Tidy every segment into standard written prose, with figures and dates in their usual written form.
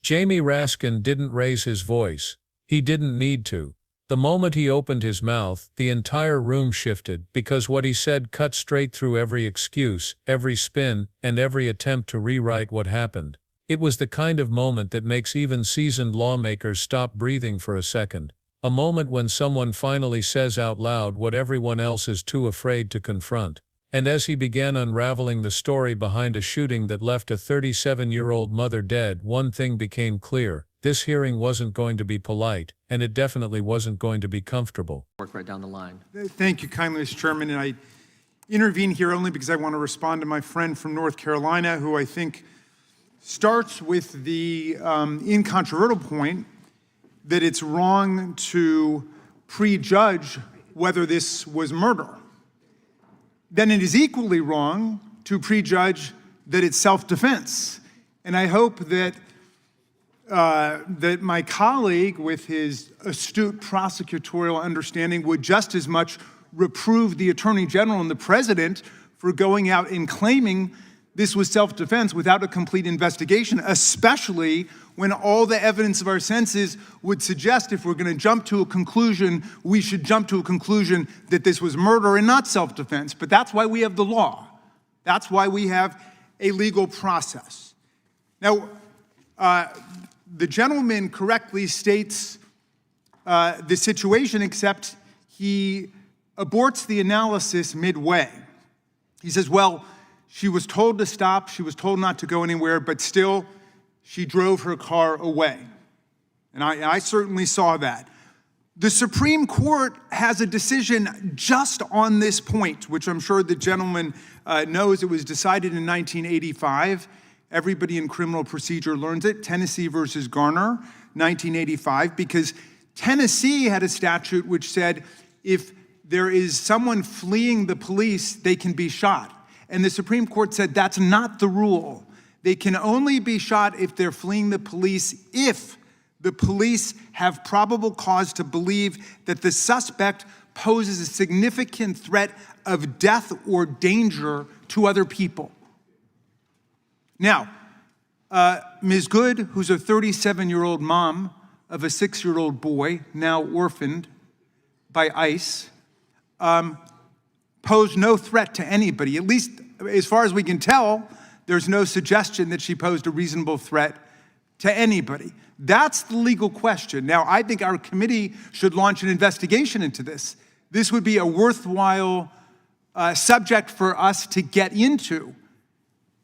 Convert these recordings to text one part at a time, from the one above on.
Jamie Raskin didn't raise his voice. He didn't need to. The moment he opened his mouth, the entire room shifted, because what he said cut straight through every excuse, every spin, and every attempt to rewrite what happened. It was the kind of moment that makes even seasoned lawmakers stop breathing for a second. A moment when someone finally says out loud what everyone else is too afraid to confront. And as he began unraveling the story behind a shooting that left a 37-year-old mother dead, one thing became clear. This hearing wasn't going to be polite, and it definitely wasn't going to be comfortable. Work right down the line. Thank you kindly, Mr. Chairman. And I intervene here only because I want to respond to my friend from North Carolina, who I think starts with the incontrovertible point that it's wrong to prejudge whether this was murder. Then it is equally wrong to prejudge that it's self-defense. And I hope that that my colleague, with his astute prosecutorial understanding, would just as much reprove the Attorney General and the President for going out and claiming this was self-defense without a complete investigation, especially when all the evidence of our senses would suggest, if we're going to jump to a conclusion, we should jump to a conclusion that this was murder and not self-defense. But that's why we have the law. That's why we have a legal process. Now, the gentleman correctly states the situation, except he aborts the analysis midway. He says, well, she was told to stop, she was told not to go anywhere, but still she drove her car away. And I certainly saw that. The Supreme Court has a decision just on this point, which I'm sure the gentleman knows. It was decided in 1985. Everybody in criminal procedure learns it. Tennessee versus Garner, 1985, because Tennessee had a statute which said if there is someone fleeing the police, they can be shot. And the Supreme Court said that's not the rule. They can only be shot if they're fleeing the police if the police have probable cause to believe that the suspect poses a significant threat of death or danger to other people. Now, Ms. Good, who's a 37-year-old mom of a 6-year-old boy, now orphaned by ICE, posed no threat to anybody. At least, as far as we can tell, there's no suggestion that she posed a reasonable threat to anybody. That's the legal question. Now, I think our committee should launch an investigation into this. This would be a worthwhile subject for us to get into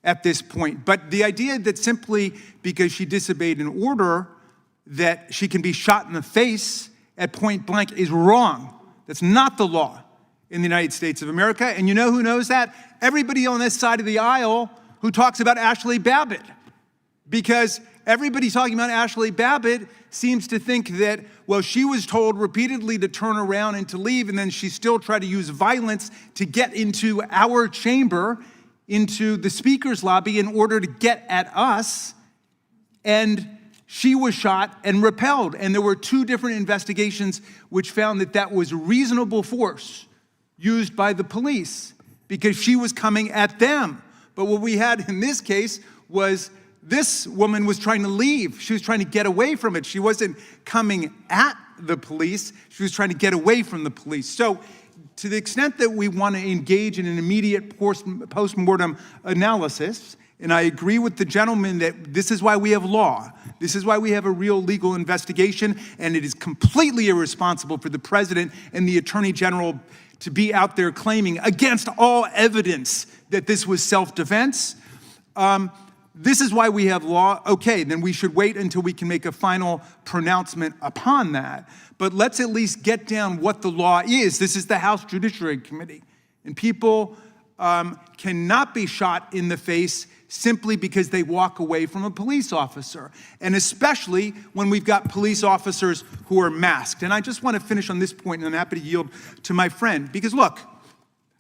at this point. But the idea that simply because she disobeyed an order that she can be shot in the face at point blank is wrong. That's not the law in the United States of America. And you know who knows that? Everybody on this side of the aisle who talks about Ashley Babbitt. Because everybody talking about Ashley Babbitt seems to think that, well, she was told repeatedly to turn around and to leave, and then she still tried to use violence to get into our chamber, into the speaker's lobby, in order to get at us, and she was shot and repelled. And there were 2 different investigations which found that that was reasonable force used by the police because she was coming at them. But what we had in this case was this woman was trying to leave. She was trying to get away from it. She wasn't coming at the police. She was trying to get away from the police. So to the extent that we want to engage in an immediate post-mortem analysis, and I agree with the gentleman that this is why we have law. This is why we have a real legal investigation, and it is completely irresponsible for the president and the attorney general to be out there claiming against all evidence that this was self-defense. This is why we have law. Okay, then we should wait until we can make a final pronouncement upon that. But let's at least get down what the law is. This is the House Judiciary Committee. And people cannot be shot in the face simply because they walk away from a police officer. And especially when we've got police officers who are masked. And I just want to finish on this point, and I'm happy to yield to my friend. Because look,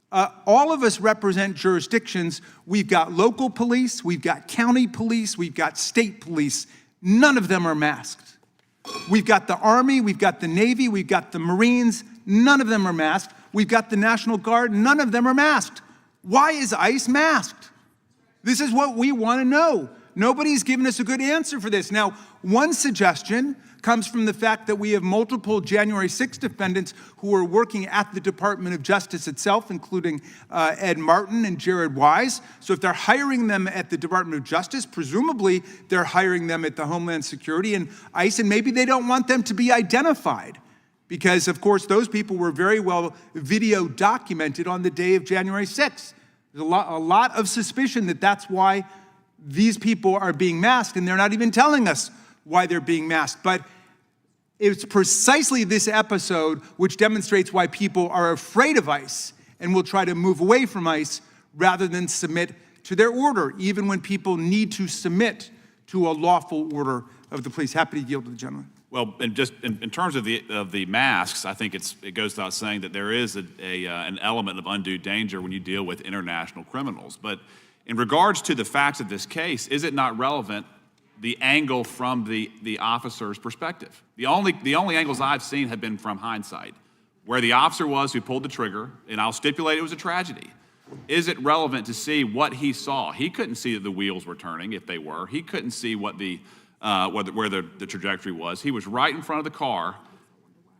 all of us represent jurisdictions. We've got local police, we've got county police, we've got state police. None of them are masked. We've got the Army, we've got the Navy, we've got the Marines. None of them are masked. We've got the National Guard. None of them are masked. Why is ICE masked? This is what we want to know. Nobody's given us a good answer for this. Now, one suggestion comes from the fact that we have multiple January 6 defendants who are working at the Department of Justice itself, including Ed Martin and Jared Wise. So if they're hiring them at the Department of Justice, presumably they're hiring them at the Homeland Security and ICE, and maybe they don't want them to be identified because, of course, those people were very well video documented on the day of January 6th. There's a lot of suspicion that that's why these people are being masked, and they're not even telling us why they're being masked. But it's precisely this episode which demonstrates why people are afraid of ICE and will try to move away from ICE rather than submit to their order, even when people need to submit to a lawful order of the police. Happy to yield to the gentleman. Well, and just in terms of the masks, I think it goes without saying that there is an element of undue danger when you deal with international criminals. But in regards to the facts of this case, is it not relevant the angle from the officer's perspective? The only angles I've seen have been from hindsight, where the officer was who pulled the trigger, and I'll stipulate it was a tragedy. Is it relevant to see what he saw? He couldn't see that the wheels were turning, if they were. He couldn't see what where the trajectory was. He was right in front of the car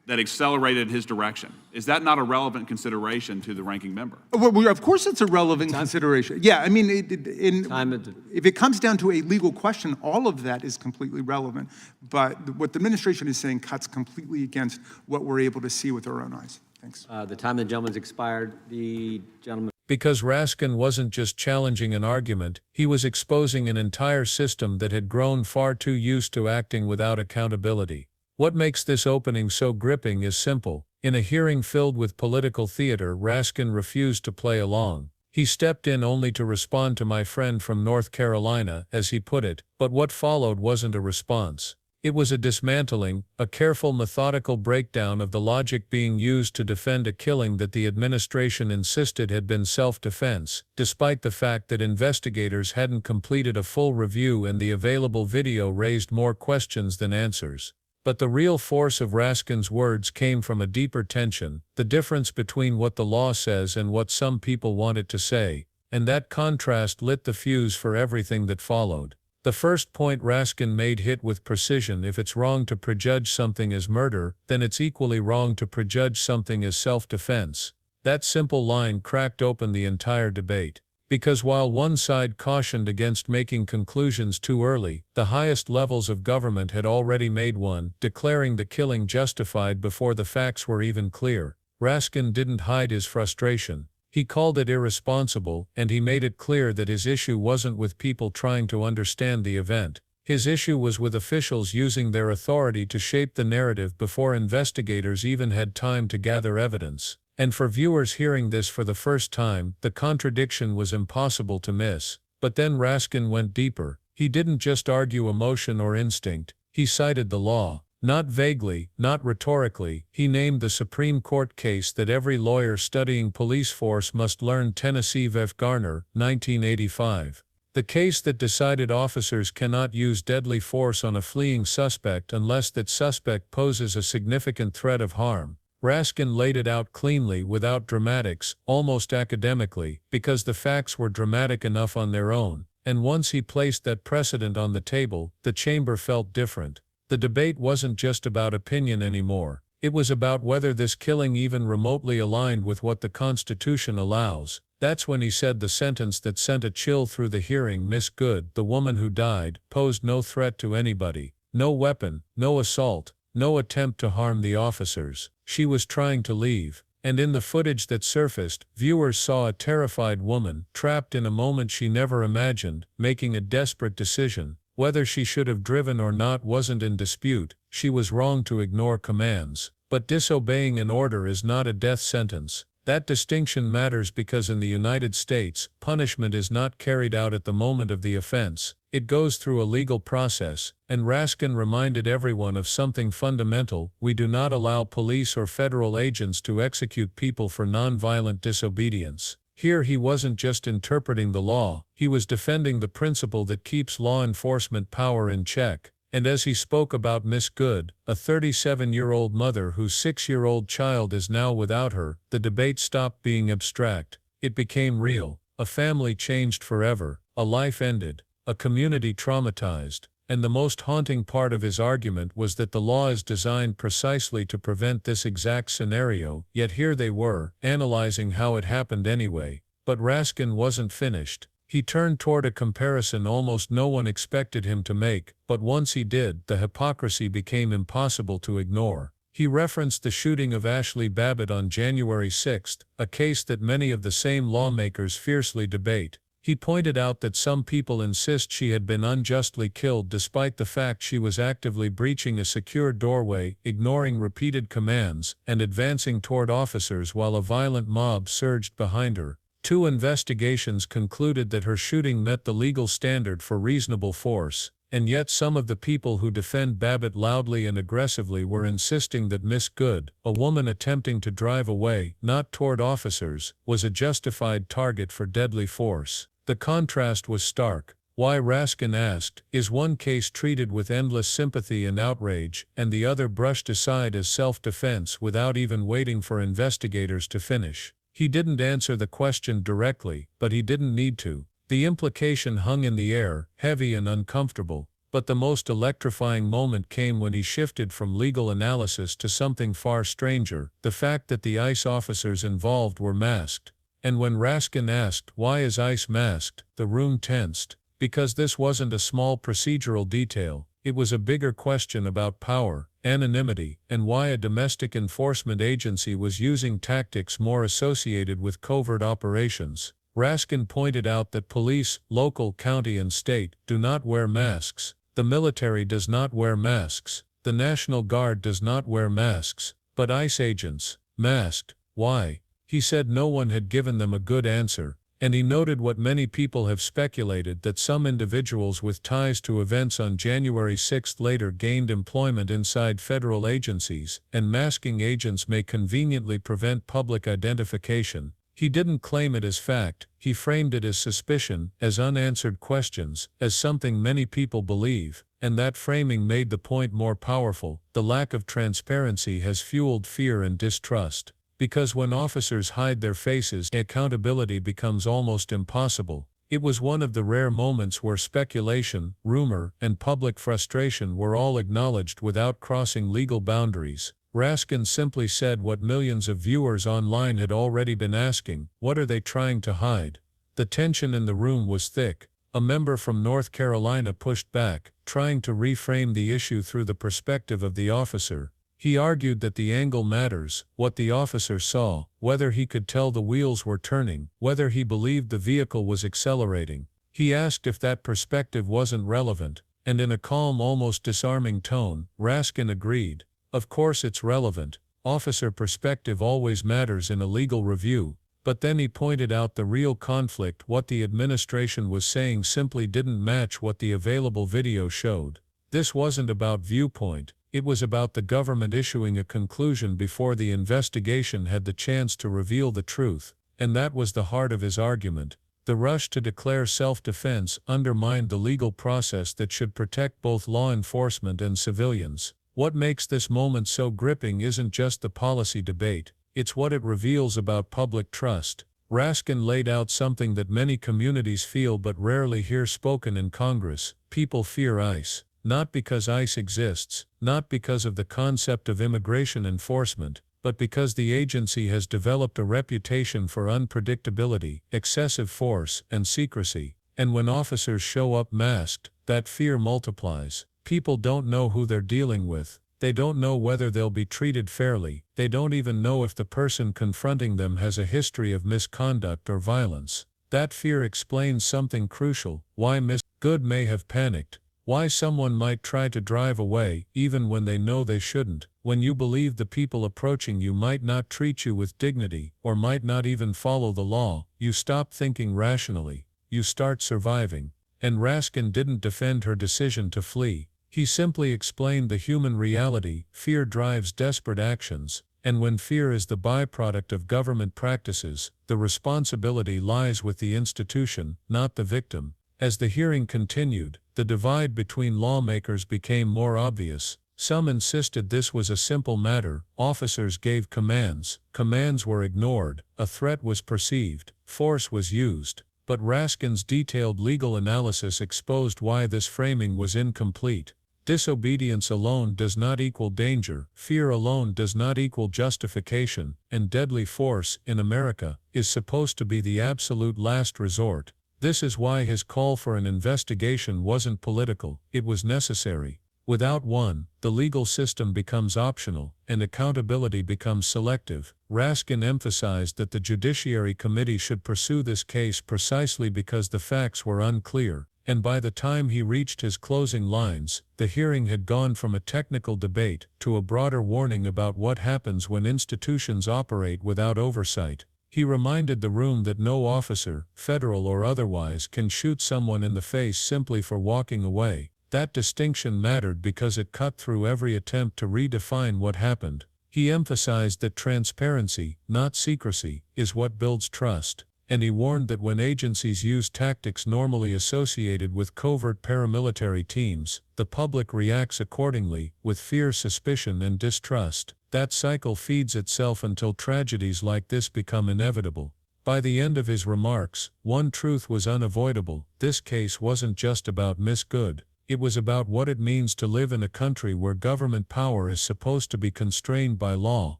that accelerated his direction. Is that not a relevant consideration to the ranking member? Well, of course it's a relevant consideration. Yeah, I mean, if it comes down to a legal question, all of that is completely relevant. But what the administration is saying cuts completely against what we're able to see with our own eyes. Thanks. The time of the gentleman's expired. The gentleman. Because Raskin wasn't just challenging an argument, he was exposing an entire system that had grown far too used to acting without accountability. What makes this opening so gripping is simple. In a hearing filled with political theater, Raskin refused to play along. He stepped in only to respond to my friend from North Carolina, as he put it, but what followed wasn't a response. It was a dismantling, a careful methodical breakdown of the logic being used to defend a killing that the administration insisted had been self-defense, despite the fact that investigators hadn't completed a full review and the available video raised more questions than answers. But the real force of Raskin's words came from a deeper tension, the difference between what the law says and what some people want it to say, and that contrast lit the fuse for everything that followed. The first point Raskin made hit with precision. If it's wrong to prejudge something as murder, then it's equally wrong to prejudge something as self-defense. That simple line cracked open the entire debate. Because while one side cautioned against making conclusions too early, the highest levels of government had already made one, declaring the killing justified before the facts were even clear. Raskin didn't hide his frustration. He called it irresponsible, and he made it clear that his issue wasn't with people trying to understand the event. His issue was with officials using their authority to shape the narrative before investigators even had time to gather evidence. And for viewers hearing this for the first time, the contradiction was impossible to miss. But then Raskin went deeper. He didn't just argue emotion or instinct. He cited the law. Not vaguely, not rhetorically, he named the Supreme Court case that every lawyer studying police force must learn, Tennessee v. Garner, 1985. The case that decided officers cannot use deadly force on a fleeing suspect unless that suspect poses a significant threat of harm. Raskin laid it out cleanly, without dramatics, almost academically, because the facts were dramatic enough on their own, and once he placed that precedent on the table, the chamber felt different. The debate wasn't just about opinion anymore. It was about whether this killing even remotely aligned with what the Constitution allows. That's when he said the sentence that sent a chill through the hearing: Miss Good, the woman who died, posed no threat to anybody. No weapon, no assault, no attempt to harm the officers. She was trying to leave. And in the footage that surfaced, viewers saw a terrified woman, trapped in a moment she never imagined, making a desperate decision. Whether she should have driven or not wasn't in dispute. She was wrong to ignore commands. But disobeying an order is not a death sentence. That distinction matters because in the United States, punishment is not carried out at the moment of the offense. It goes through a legal process, and Raskin reminded everyone of something fundamental: we do not allow police or federal agents to execute people for nonviolent disobedience. Here he wasn't just interpreting the law, he was defending the principle that keeps law enforcement power in check. And as he spoke about Miss Good, a 37-year-old mother whose 6-year-old child is now without her, the debate stopped being abstract. It became real. A family changed forever. A life ended. a community traumatized. And the most haunting part of his argument was that the law is designed precisely to prevent this exact scenario, yet here they were, analyzing how it happened anyway. But Raskin wasn't finished. He turned toward a comparison almost no one expected him to make, but once he did, the hypocrisy became impossible to ignore. He referenced the shooting of Ashley Babbitt on January 6, a case that many of the same lawmakers fiercely debate. He pointed out that some people insist she had been unjustly killed despite the fact she was actively breaching a secure doorway, ignoring repeated commands, and advancing toward officers while a violent mob surged behind her. 2 investigations concluded that her shooting met the legal standard for reasonable force, and yet some of the people who defend Babbitt loudly and aggressively were insisting that Miss Good, a woman attempting to drive away, not toward officers, was a justified target for deadly force. The contrast was stark. Why, Raskin asked, is one case treated with endless sympathy and outrage, and the other brushed aside as self-defense without even waiting for investigators to finish? He didn't answer the question directly, but he didn't need to. The implication hung in the air, heavy and uncomfortable. But the most electrifying moment came when he shifted from legal analysis to something far stranger, the fact that the ICE officers involved were masked. And when Raskin asked, "Why is ICE masked?" the room tensed. Because this wasn't a small procedural detail, it was a bigger question about power, anonymity, and why a domestic enforcement agency was using tactics more associated with covert operations. Raskin pointed out that police, local, county, and state, do not wear masks. The military does not wear masks. The National Guard does not wear masks. But ICE agents, masked. Why? He said no one had given them a good answer, and he noted what many people have speculated, that some individuals with ties to events on January 6 later gained employment inside federal agencies, and masking agents may conveniently prevent public identification. He didn't claim it as fact, he framed it as suspicion, as unanswered questions, as something many people believe, and that framing made the point more powerful. The lack of transparency has fueled fear and distrust. Because when officers hide their faces, accountability becomes almost impossible. It was one of the rare moments where speculation, rumor, and public frustration were all acknowledged without crossing legal boundaries. Raskin simply said what millions of viewers online had already been asking: what are they trying to hide? The tension in the room was thick. A member from North Carolina pushed back, trying to reframe the issue through the perspective of the officer. He argued that the angle matters, what the officer saw, whether he could tell the wheels were turning, whether he believed the vehicle was accelerating. He asked if that perspective wasn't relevant, and in a calm, almost disarming tone, Raskin agreed. Of course it's relevant. Officer perspective always matters in a legal review. But then he pointed out the real conflict: what the administration was saying simply didn't match what the available video showed. This wasn't about viewpoint. It was about the government issuing a conclusion before the investigation had the chance to reveal the truth, and that was the heart of his argument. The rush to declare self-defense undermined the legal process that should protect both law enforcement and civilians. What makes this moment so gripping isn't just the policy debate, it's what it reveals about public trust. Raskin laid out something that many communities feel but rarely hear spoken in Congress: people fear ICE. Not because ICE exists, not because of the concept of immigration enforcement, but because the agency has developed a reputation for unpredictability, excessive force, and secrecy. And when officers show up masked, that fear multiplies. People don't know who they're dealing with. They don't know whether they'll be treated fairly. They don't even know if the person confronting them has a history of misconduct or violence. That fear explains something crucial: why Miss Good may have panicked. Why someone might try to drive away, even when they know they shouldn't. When you believe the people approaching you might not treat you with dignity, or might not even follow the law, you stop thinking rationally. You start surviving. And Raskin didn't defend her decision to flee. He simply explained the human reality: fear drives desperate actions, and when fear is the byproduct of government practices, the responsibility lies with the institution, not the victim. As the hearing continued, the divide between lawmakers became more obvious. Some insisted this was a simple matter: officers gave commands, commands were ignored, a threat was perceived, force was used. but Raskin's detailed legal analysis exposed why this framing was incomplete. Disobedience alone does not equal danger, fear alone does not equal justification, and deadly force, in America, is supposed to be the absolute last resort. This is why his call for an investigation wasn't political, it was necessary. Without one, the legal system becomes optional, and accountability becomes selective. Raskin emphasized that the Judiciary Committee should pursue this case precisely because the facts were unclear, and by the time he reached his closing lines, the hearing had gone from a technical debate to a broader warning about what happens when institutions operate without oversight. He reminded the room that no officer, federal or otherwise, can shoot someone in the face simply for walking away. That distinction mattered because it cut through every attempt to redefine what happened. He emphasized that transparency, not secrecy, is what builds trust, and he warned that when agencies use tactics normally associated with covert paramilitary teams, the public reacts accordingly, with fear, suspicion, and distrust. That cycle feeds itself until tragedies like this become inevitable. By the end of his remarks, one truth was unavoidable: this case wasn't just about Miss Good. It was about what it means to live in a country where government power is supposed to be constrained by law,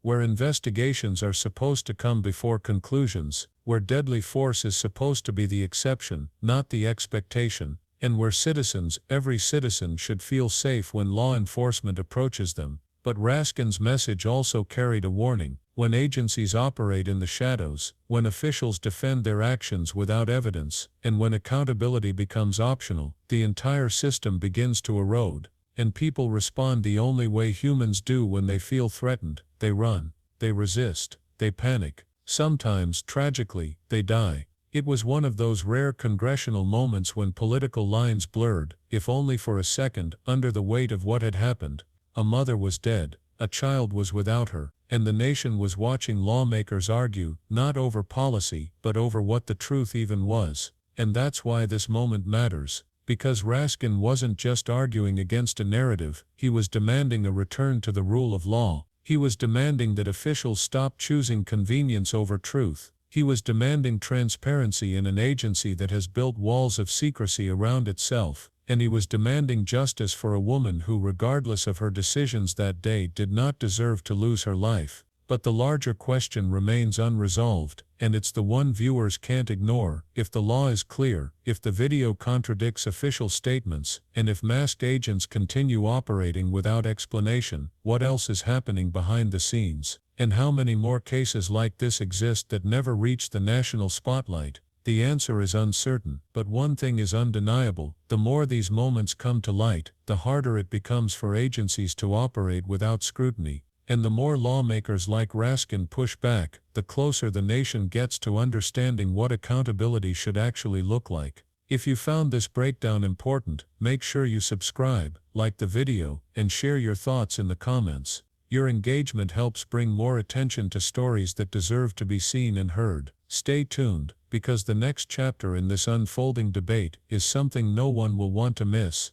where investigations are supposed to come before conclusions, where deadly force is supposed to be the exception, not the expectation, and where citizens, every citizen, should feel safe when law enforcement approaches them. But Raskin's message also carried a warning: when agencies operate in the shadows, when officials defend their actions without evidence, and when accountability becomes optional, the entire system begins to erode, and people respond the only way humans do when they feel threatened: they run, they resist, they panic. Sometimes, tragically, they die. It was one of those rare congressional moments when political lines blurred, if only for a second, under the weight of what had happened. A mother was dead, a child was without her, and the nation was watching lawmakers argue, not over policy, but over what the truth even was. And that's why this moment matters, because Raskin wasn't just arguing against a narrative, he was demanding a return to the rule of law. He was demanding that officials stop choosing convenience over truth. He was demanding transparency in an agency that has built walls of secrecy around itself. And he was demanding justice for a woman who, regardless of her decisions that day, did not deserve to lose her life. But the larger question remains unresolved, and it's the one viewers can't ignore: if the law is clear, if the video contradicts official statements, and if masked agents continue operating without explanation, what else is happening behind the scenes? And how many more cases like this exist that never reach the national spotlight? The answer is uncertain, but one thing is undeniable: the more these moments come to light, the harder it becomes for agencies to operate without scrutiny, and the more lawmakers like Raskin push back, the closer the nation gets to understanding what accountability should actually look like. If you found this breakdown important, make sure you subscribe, like the video, and share your thoughts in the comments. Your engagement helps bring more attention to stories that deserve to be seen and heard. Stay tuned, because the next chapter in this unfolding debate is something no one will want to miss.